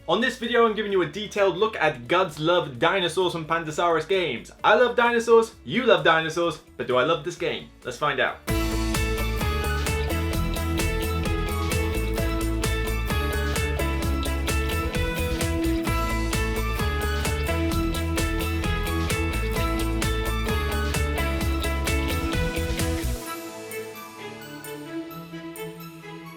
On this video I'm giving you a detailed look at God's love Dinosaurs from Pandasaurus games. I love dinosaurs, you love dinosaurs, but do I love this game? Let's find out.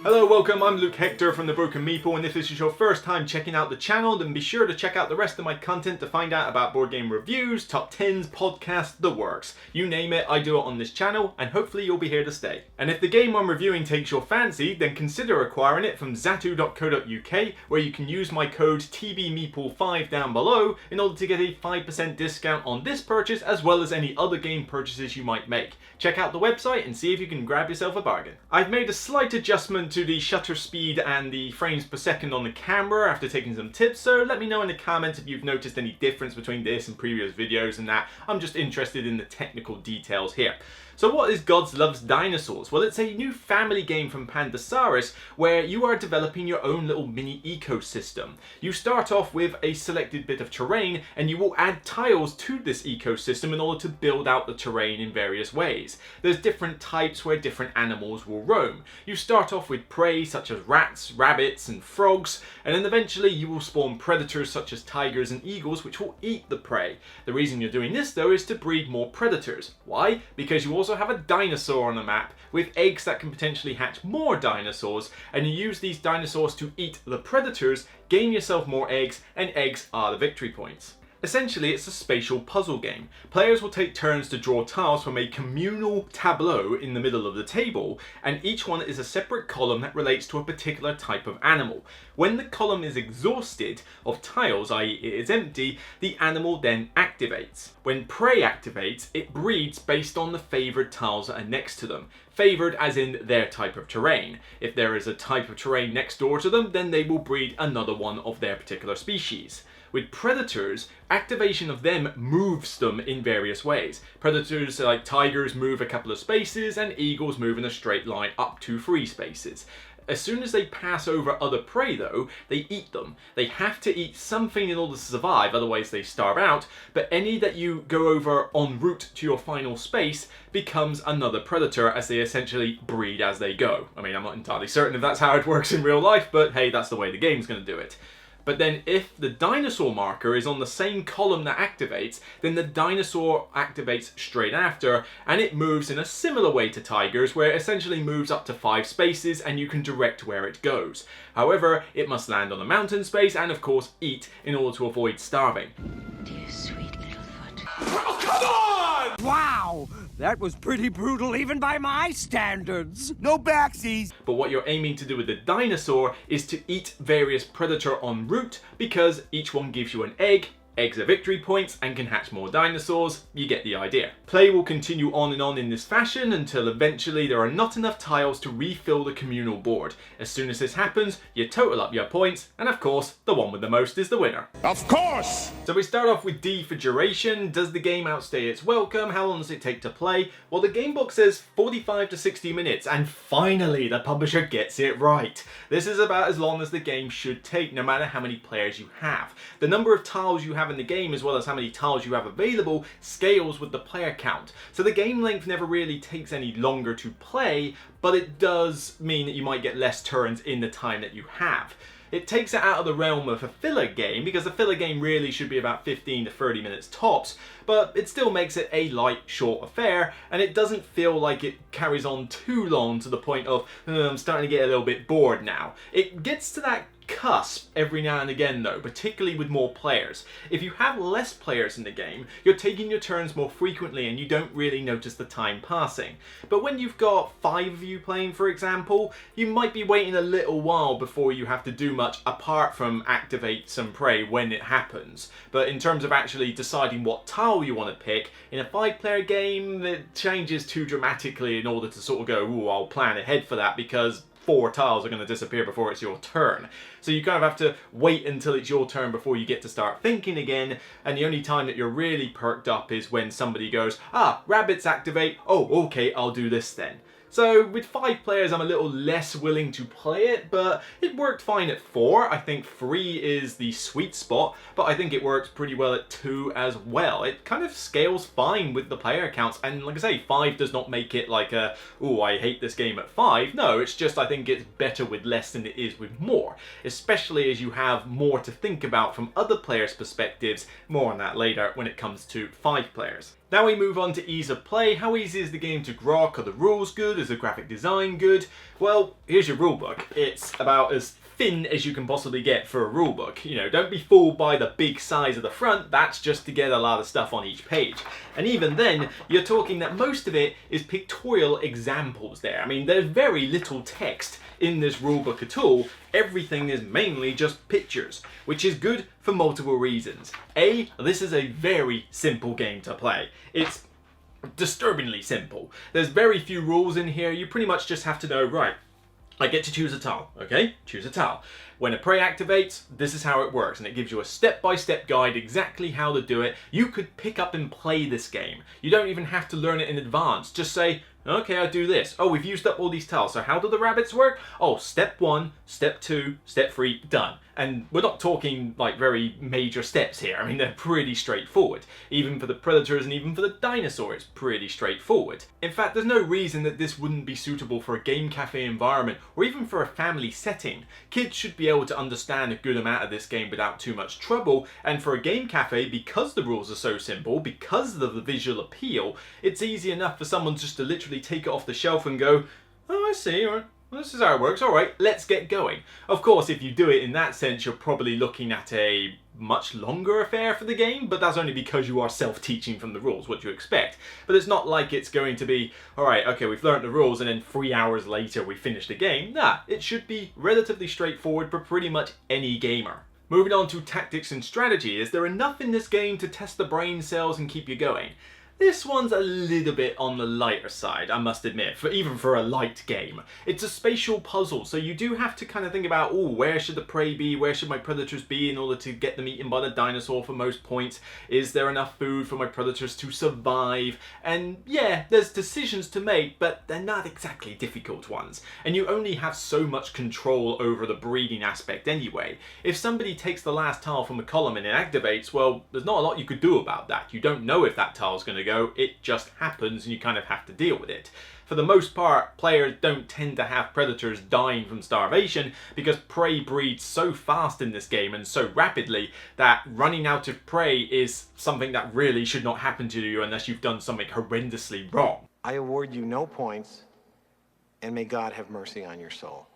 Hello, welcome, I'm Luke Hector from the Broken Meeple, and if this is your first time checking out the channel, then be sure to check out the rest of my content to find out about board game reviews, top 10s, podcasts, the works. You name it, I do it on this channel, and hopefully you'll be here to stay. And if the game I'm reviewing takes your fancy, then consider acquiring it from zatu.co.uk, where you can use my code TBMeeple5 down below in order to get a 5% discount on this purchase, as well as any other game purchases you might make. Check out the website and see if you can grab yourself a bargain. I've made a slight adjustment to the shutter speed and the frames per second on the camera after taking some tips, so let me know in the comments if you've noticed any difference between this and previous videos and that. I'm just interested in the technical details here. So what is God's Loves Dinosaurs? Well, it's a new family game from Pandasaurus where you are developing your own little mini ecosystem. You start off with a selected bit of terrain and you will add tiles to this ecosystem in order to build out the terrain in various ways. There's different types where different animals will roam. You start off with prey such as rats, rabbits and frogs, and then eventually you will spawn predators such as tigers and eagles which will eat the prey. The reason you're doing this though is to breed more predators. Why? Because you also have a dinosaur on the map with eggs that can potentially hatch more dinosaurs, and you use these dinosaurs to eat the predators, gain yourself more eggs, and eggs are the victory points. Essentially, it's a spatial puzzle game. Players will take turns to draw tiles from a communal tableau in the middle of the table, and each one is a separate column that relates to a particular type of animal. When the column is exhausted of tiles, i.e. it is empty, the animal then activates. When prey activates, it breeds based on the favoured tiles that are next to them. Favoured as in their type of terrain. If there is a type of terrain next door to them, then they will breed another one of their particular species. With predators, activation of them moves them in various ways. Predators like tigers move a couple of spaces and eagles move in a straight line up to 3 spaces. As soon as they pass over other prey though, they eat them. They have to eat something in order to survive, otherwise they starve out, but any that you go over en route to your final space becomes another predator as they essentially breed as they go. I mean, I'm not entirely certain if that's how it works in real life, but hey, that's the way the game's going to do it. But then if the dinosaur marker is on the same column that activates, then the dinosaur activates straight after, and it moves in a similar way to tigers, where it essentially moves up to 5 spaces and you can direct where it goes. However, it must land on a mountain space and of course eat in order to avoid starving. Dear sweet little foot. Oh, come on! Wow! That was pretty brutal even by my standards. No backsies. But what you're aiming to do with the dinosaur is to eat various predator en route, because each one gives you an egg. Eggs are victory points and can hatch more dinosaurs. You get the idea. Play will continue on and on in this fashion until eventually there are not enough tiles to refill the communal board. As soon as this happens, you total up your points, and of course, the one with the most is the winner. Of course! So we start off with D for duration. Does the game outstay its welcome? How long does it take to play? Well, the game book says 45 to 60 minutes, and finally the publisher gets it right. This is about as long as the game should take, no matter how many players you have. The number of tiles you have in the game, as well as how many tiles you have available, scales with the player count. So the game length never really takes any longer to play, but it does mean that you might get less turns in the time that you have. It takes it out of the realm of a filler game, because a filler game really should be about 15 to 30 minutes tops, but it still makes it a light, short affair, and it doesn't feel like it carries on too long to the point of, I'm starting to get a little bit bored now. It gets to that cusp every now and again though, particularly with more players. If you have less players in the game, you're taking your turns more frequently and you don't really notice the time passing. But when you've got 5 of you playing, for example, you might be waiting a little while before you have to do much apart from activate some prey when it happens. But in terms of actually deciding what tile you want to pick, in a 5-player game it changes too dramatically in order to sort of go, ooh, I'll plan ahead for that because 4 tiles are going to disappear before it's your turn. So you kind of have to wait until it's your turn before you get to start thinking again, and the only time that you're really perked up is when somebody goes, rabbits activate, oh okay, I'll do this then. So with 5 players I'm a little less willing to play it, but it worked fine at 4. I think 3 is the sweet spot, but I think it works pretty well at 2 as well. It kind of scales fine with the player counts, and like I say, 5 does not make it like a, oh, I hate this game at 5. No, it's just I think it's better with less than it is with more, especially as you have more to think about from other players' perspectives. More on that later when it comes to 5 players. Now we move on to ease of play. How easy is the game to grok? Are the rules good? Is the graphic design good? Well, here's your rulebook. It's about as thin as you can possibly get for a rulebook. You know, don't be fooled by the big size of the front. That's just to get a lot of stuff on each page. And even then, you're talking that most of it is pictorial examples there. I mean, there's very little text in this rulebook at all. Everything is mainly just pictures, which is good for multiple reasons. A, this is a very simple game to play. It's disturbingly simple. There's very few rules in here. You pretty much just have to know, right, I get to choose a tile, okay? Choose a tile. When a prey activates, this is how it works, and it gives you a step-by-step guide exactly how to do it. You could pick up and play this game. You don't even have to learn it in advance. Just say, okay, I do this. Oh, we've used up all these tiles, so how do the rabbits work? Oh, step 1, step 2, step 3, done. And we're not talking like very major steps here. I mean, they're pretty straightforward. Even for the predators and even for the dinosaurs, pretty straightforward. In fact, there's no reason that this wouldn't be suitable for a game cafe environment or even for a family setting. Kids should be able to understand a good amount of this game without too much trouble, and for a game cafe, because the rules are so simple, because of the visual appeal, it's easy enough for someone just to literally take it off the shelf and go, oh, I see, all right. Well, this is how it works. All right, let's get going. Of course, if you do it in that sense, you're probably looking at a much longer affair for the game, but that's only because you are self-teaching from the rules, what you expect. But it's not like it's going to be, all right, okay, we've learned the rules and then 3 hours later we finish the game. Nah, it should be relatively straightforward for pretty much any gamer. Moving on to tactics and strategy, is there enough in this game to test the brain cells and keep you going? This one's a little bit on the lighter side, I must admit, even for a light game. It's a spatial puzzle, so you do have to kind of think about, oh, where should the prey be, where should my predators be in order to get them eaten by the dinosaur for most points? Is there enough food for my predators to survive? And yeah, there's decisions to make, but they're not exactly difficult ones. And you only have so much control over the breeding aspect anyway. If somebody takes the last tile from a column and it activates, well, there's not a lot you could do about that. You don't know if that tile's going to go. It just happens and you kind of have to deal with it. For the most part, players don't tend to have predators dying from starvation because prey breeds so fast in this game and so rapidly that running out of prey is something that really should not happen to you unless you've done something horrendously wrong. I award you no points, and may God have mercy on your soul.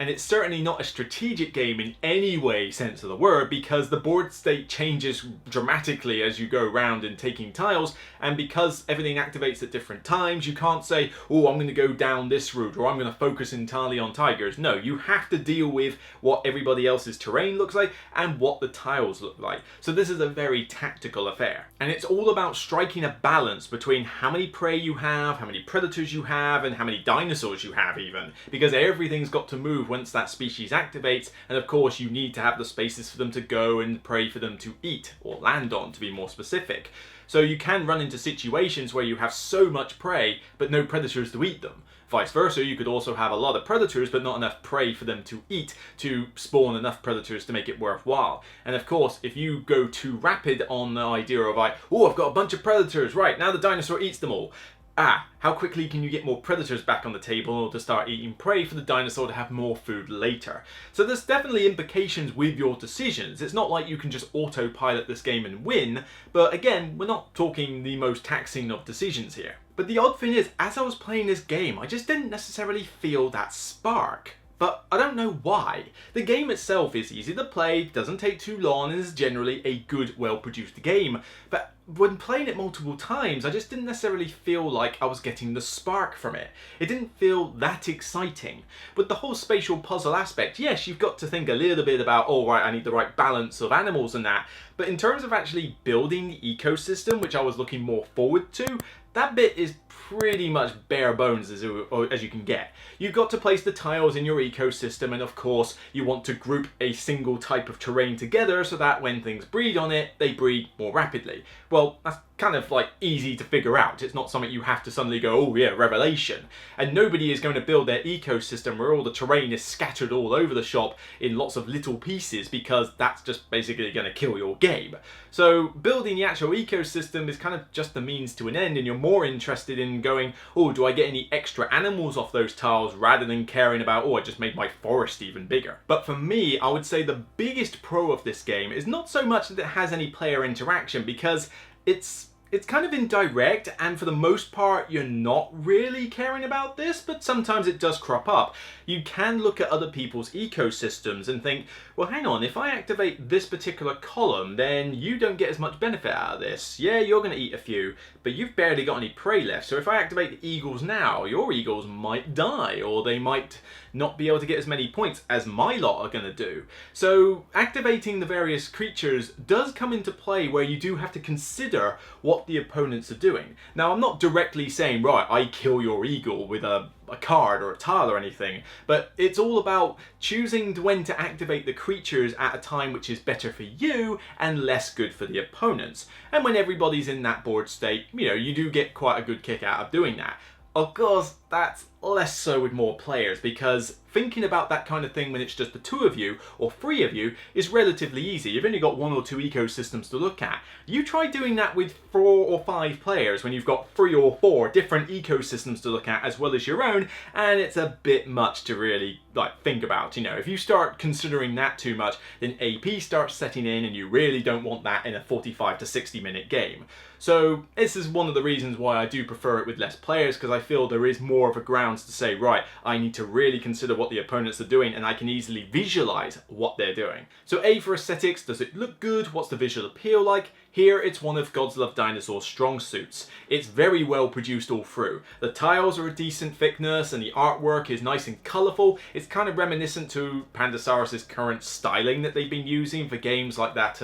And it's certainly not a strategic game in any way sense of the word, because the board state changes dramatically as you go around in taking tiles, and because everything activates at different times, you can't say, oh, I'm going to go down this route, or I'm going to focus entirely on tigers. No, you have to deal with what everybody else's terrain looks like and what the tiles look like. So this is a very tactical affair. And it's all about striking a balance between how many prey you have, how many predators you have, and how many dinosaurs you have even, because everything's got to move once that species activates, and of course you need to have the spaces for them to go and prey for them to eat, or land on to be more specific. So you can run into situations where you have so much prey but no predators to eat them. Vice versa, you could also have a lot of predators but not enough prey for them to eat to spawn enough predators to make it worthwhile. And of course, if you go too rapid on the idea of like, oh, I've got a bunch of predators, right, now the dinosaur eats them all. How quickly can you get more predators back on the table in order to start eating prey for the dinosaur to have more food later? So there's definitely implications with your decisions. It's not like you can just autopilot this game and win, but again, we're not talking the most taxing of decisions here. But the odd thing is, as I was playing this game, I just didn't necessarily feel that spark. But I don't know why. The game itself is easy to play, doesn't take too long, and is generally a good, well-produced game. But when playing it multiple times, I just didn't necessarily feel like I was getting the spark from it. It didn't feel that exciting. With the whole spatial puzzle aspect, yes, you've got to think a little bit about, oh right, I need the right balance of animals and that. But in terms of actually building the ecosystem, which I was looking more forward to, that bit is pretty much bare bones as you can get. You've got to place the tiles in your ecosystem, and of course you want to group a single type of terrain together so that when things breed on it, they breed more rapidly. Well, that's kind of like easy to figure out. It's not something you have to suddenly go, oh yeah, revelation. And nobody is going to build their ecosystem where all the terrain is scattered all over the shop in lots of little pieces, because that's just basically going to kill your game. So building the actual ecosystem is kind of just the means to an end, and you're more interested in going, oh, do I get any extra animals off those tiles, rather than caring about, oh, I just made my forest even bigger. But for me, I would say the biggest pro of this game is not so much that it has any player interaction, because it's kind of indirect, and for the most part you're not really caring about this, but sometimes it does crop up. You can look at other people's ecosystems and think, well, hang on, if I activate this particular column, then you don't get as much benefit out of this. Yeah, you're going to eat a few, but you've barely got any prey left. So if I activate the eagles now, your eagles might die, or they might not be able to get as many points as my lot are going to do. So activating the various creatures does come into play where you do have to consider what the opponents are doing. Now, I'm not directly saying, right, I kill your eagle with a card or a tile or anything, but it's all about choosing when to activate the creatures at a time which is better for you and less good for the opponents. And when everybody's in that board state, you know, you do get quite a good kick out of doing that. Of course, that's less so with more players, because thinking about that kind of thing when it's just the two of you or three of you is relatively easy. You've only got one or two ecosystems to look at. You try doing that with 4 or 5 players when you've got 3 or 4 different ecosystems to look at as well as your own, and it's a bit much to really think about. You know, if you start considering that too much, then AP starts setting in, and you really don't want that in a 45 to 60 minute game. So this is one of the reasons why I do prefer it with less players, because I feel there is more of a grounds to say, right, I need to really consider what the opponents are doing, and I can easily visualize what they're doing. So A, for aesthetics, does it look good? What's the visual appeal like? Here, it's one of Gods Love Dinosaurs' strong suits. It's very well produced all through. The tiles are a decent thickness, and the artwork is nice and colourful. It's kind of reminiscent to Pandasaurus' current styling that they've been using for games like that,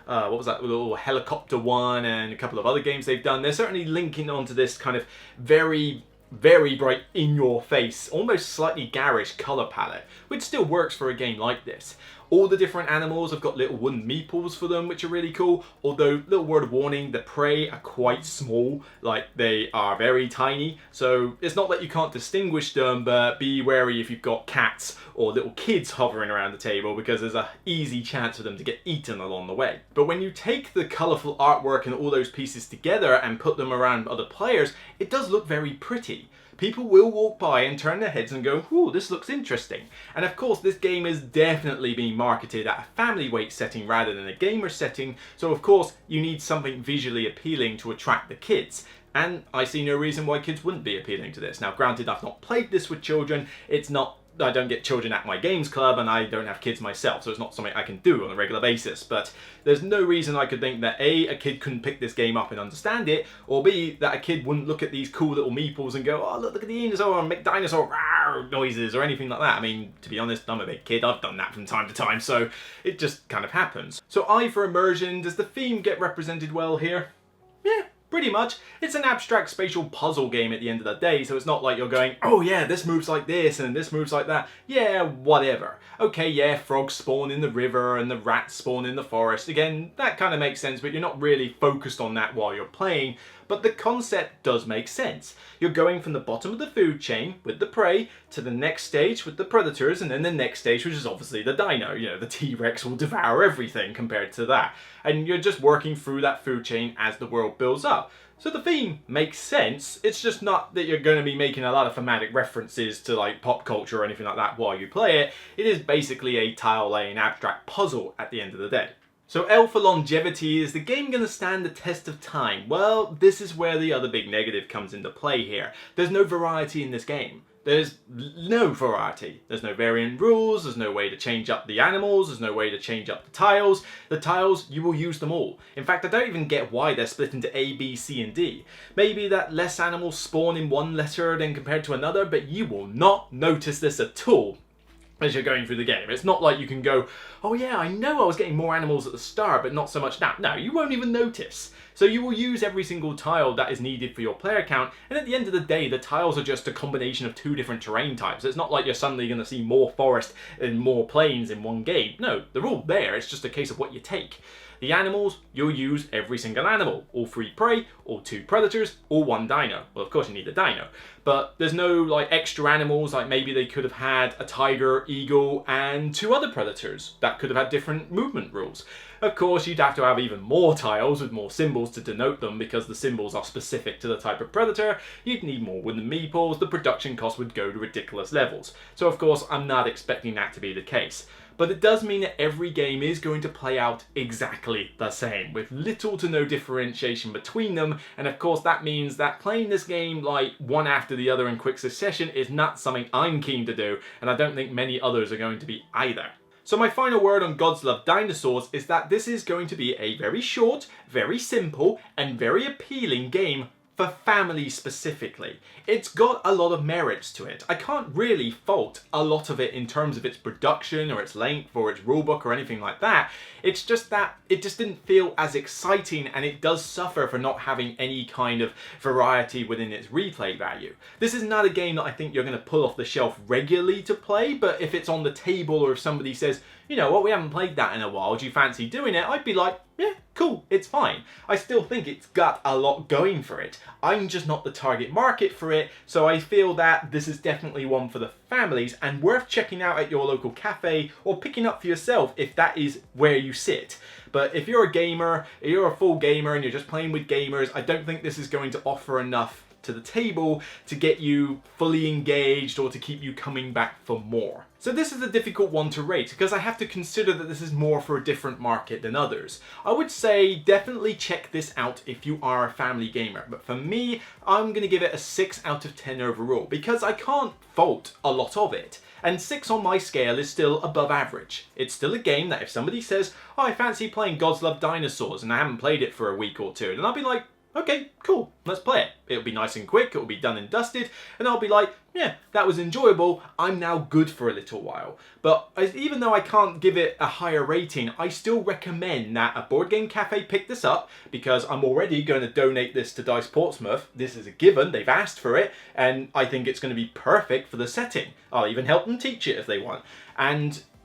what was that little helicopter one, and a couple of other games they've done. They're certainly linking onto this kind of very bright, in your face, almost slightly garish colour palette, which still works for a game like this. All the different animals have got little wooden meeples for them, which are really cool. Although, little word of warning, the prey are quite small, like they are very tiny. So it's not that you can't distinguish them, but be wary if you've got cats or little kids hovering around the table, because there's a easy chance for them to get eaten along the way. But when you take the colourful artwork and all those pieces together and put them around other players, it does look very pretty. People will walk by and turn their heads and go, ooh, this looks interesting. And of course, this game is definitely being marketed at a family weight setting rather than a gamer setting, so of course you need something visually appealing to attract the kids. And I see no reason why kids wouldn't be appealing to this. Now granted, I've not played this with children, I don't get children at my games club, and I don't have kids myself, so it's not something I can do on a regular basis. But there's no reason I could think that A, kid couldn't pick this game up and understand it, or B, that a kid wouldn't look at these cool little meeples and go, oh, look at the dinosaur and make dinosaur rawr noises or anything like that. I mean, to be honest, I'm a big kid, I've done that from time to time, so it just kind of happens. So I, for Immersion, does the theme get represented well here? Yeah. Pretty much. It's an abstract spatial puzzle game at the end of the day, so it's not like you're going, oh yeah, this moves like this and this moves like that. Yeah, whatever. Okay, yeah, frogs spawn in the river and the rats spawn in the forest. Again, that kind of makes sense, but you're not really focused on that while you're playing. But the concept does make sense. You're going from the bottom of the food chain with the prey to the next stage with the predators, and then the next stage, which is obviously the dino. You know, the T-Rex will devour everything compared to that. And you're just working through that food chain as the world builds up. So the theme makes sense. It's just not that you're going to be making a lot of thematic references to like pop culture or anything like that while you play it. It is basically a tile laying abstract puzzle at the end of the day. So L for longevity, is the game going to stand the test of time? Well, this is where the other big negative comes into play here. There's no variety in this game. There's no variety. There's no variant rules, there's no way to change up the animals, there's no way to change up the tiles. The tiles, you will use them all. In fact, I don't even get why they're split into A, B, C, and D. Maybe that less animals spawn in one letter than compared to another, but you will not notice this at all. as you're going through the game. It's not like you can go, oh yeah, I know I was getting more animals at the start, but not so much now. No, you won't even notice. So you will use every single tile that is needed for your player count, and at the end of the day, the tiles are just a combination of 2 different terrain types. It's not like you're suddenly going to see more forest and more plains in one game. No, they're all there. It's just a case of what you take. The animals, you'll use every single animal. All 3 prey, all 2 predators, all 1 dino. Well, of course you need a dino. But there's no like extra animals, like maybe they could have had a tiger, eagle, and 2 other predators that could have had different movement rules. Of course, you'd have to have even more tiles with more symbols to denote them because the symbols are specific to the type of predator. You'd need more with the meeples, the production cost would go to ridiculous levels. So of course, I'm not expecting that to be the case. But it does mean that every game is going to play out exactly the same, with little to no differentiation between them, and of course that means that playing this game like one after the other in quick succession is not something I'm keen to do, and I don't think many others are going to be either. So my final word on Gods Love Dinosaurs is that this is going to be a very short, very simple, and very appealing game for families specifically. It's got a lot of merits to it. I can't really fault a lot of it in terms of its production or its length or its rulebook or anything like that. It's just that it just didn't feel as exciting, and it does suffer for not having any kind of variety within its replay value. This is not a game that I think you're going to pull off the shelf regularly to play, but if it's on the table or if somebody says, you know what, we haven't played that in a while, do you fancy doing it? I'd be like, yeah, cool, it's fine. I still think it's got a lot going for it. I'm just not the target market for it, so I feel that this is definitely one for the families and worth checking out at your local cafe or picking up for yourself if that is where you sit. But if you're a gamer, if you're a full gamer and you're just playing with gamers, I don't think this is going to offer enough to the table to get you fully engaged or to keep you coming back for more. So this is a difficult one to rate because I have to consider that this is more for a different market than others. I would say definitely check this out if you are a family gamer, but for me, I'm going to give it a 6 out of 10 overall because I can't fault a lot of it. And 6 on my scale is still above average. It's still a game that if somebody says, oh, I fancy playing Gods Love Dinosaurs and I haven't played it for a week or two, then I'll be like, okay, cool, let's play it. It'll be nice and quick, it'll be done and dusted, and I'll be like, yeah, that was enjoyable, I'm now good for a little while. But even though I can't give it a higher rating, I still recommend that a Board Game Cafe pick this up, because I'm already going to donate this to Dice Portsmouth. This is a given, they've asked for it, and I think it's going to be perfect for the setting. I'll even help them teach it if they want.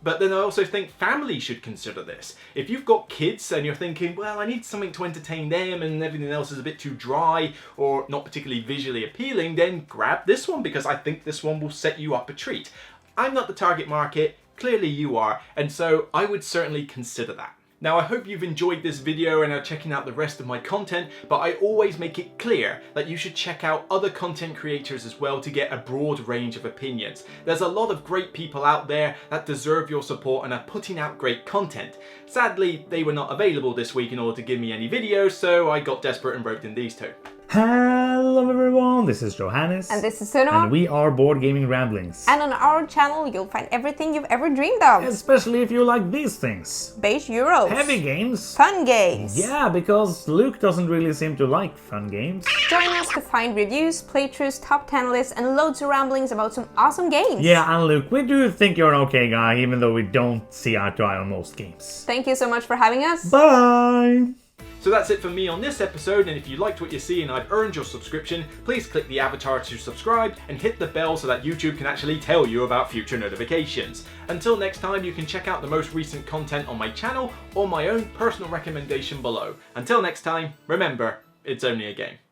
But then I also think families should consider this. If you've got kids and you're thinking, well, I need something to entertain them and everything else is a bit too dry or not particularly visually appealing, then grab this one because I think this one will set you up a treat. I'm not the target market, clearly you are, and so I would certainly consider that. Now I hope you've enjoyed this video and are checking out the rest of my content, but I always make it clear that you should check out other content creators as well to get a broad range of opinions. There's a lot of great people out there that deserve your support and are putting out great content. Sadly, they were not available this week in order to give me any videos, so I got desperate and wrote in these two. Hello everyone, this is Johannes. And this is Sunoma. And we are Board Gaming Ramblings. And on our channel you'll find everything you've ever dreamed of. Especially if you like these things. Beige Euros. Heavy games. Fun games. Yeah, because Luke doesn't really seem to like fun games. Join us to find reviews, playthroughs, top 10 lists, and loads of ramblings about some awesome games. Yeah, and Luke, we do think you're an okay guy, even though we don't see eye to eye on most games. Thank you so much for having us. Bye! So that's it for me on this episode, and if you liked what you see and I've earned your subscription, please click the avatar to subscribe and hit the bell so that YouTube can actually tell you about future notifications. Until next time, you can check out the most recent content on my channel or my own personal recommendation below. Until next time, remember, it's only a game.